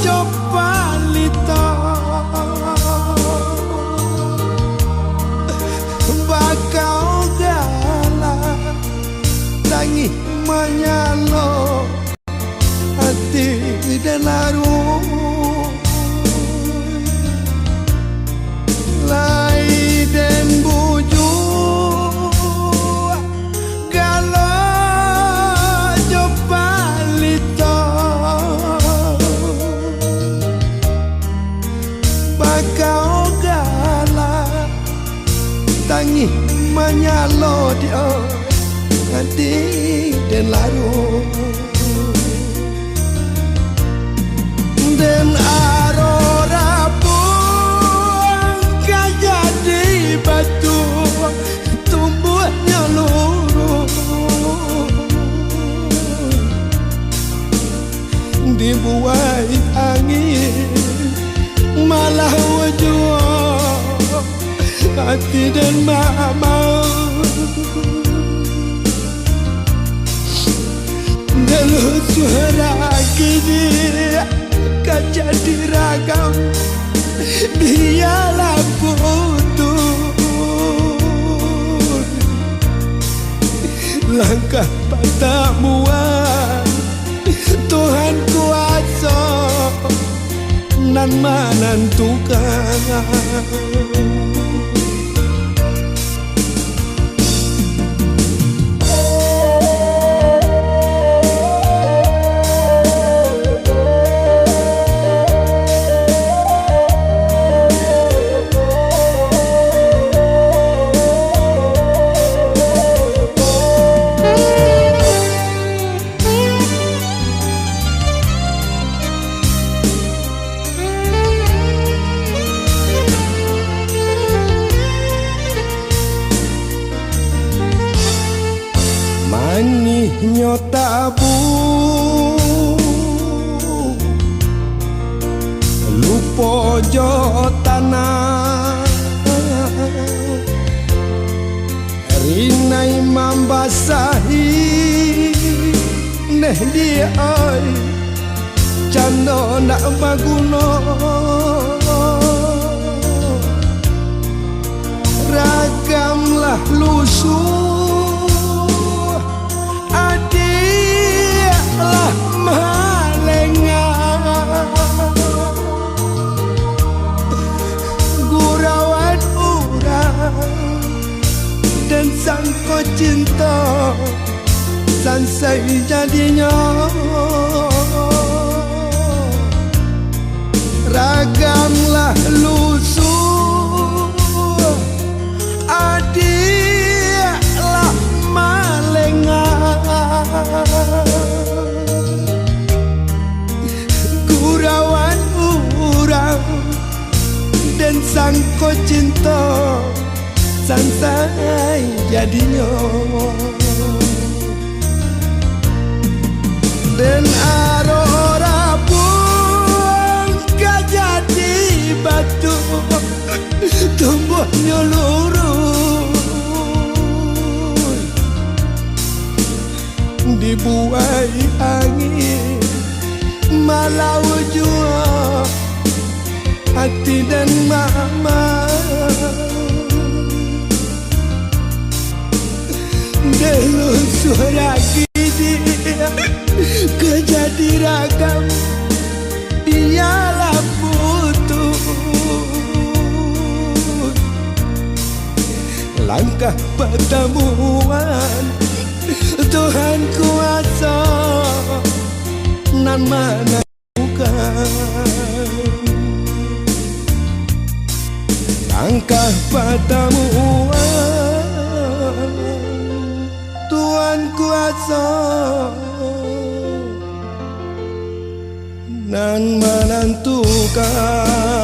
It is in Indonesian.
coba lito bakau gala tangi manyalo hati dan laru lai dan buju gala coba lito bakau gala tangi manyalo dia hati dan laru dan arora pun jadi batu tumbuhnya luruh dibuai angin malah wajah hati dan mama dalam suara gini kaca diragam dialah putus langkah patamuan Tuhan kuasa nan menentukan manihnya tabu lupa jo tanah rinai membasahi neh dia ay cando nak maguno ragamlah lusuh lah malengan gurauan orang dan sangko cinta sansai jadinya ragamlah lusuh adiklah malengan gurauan orang dan sangko cinta sansai jadinya dan arora pun gak jadi batu tumbuhnya luruh dibuai angin malau jua hati dan mama dalam suara gini kejadi ragam dialah putus langkah pertemuan Tuhan kuasa nan menentukan langkah pertemuan Tuhan kuasa nan menentukan.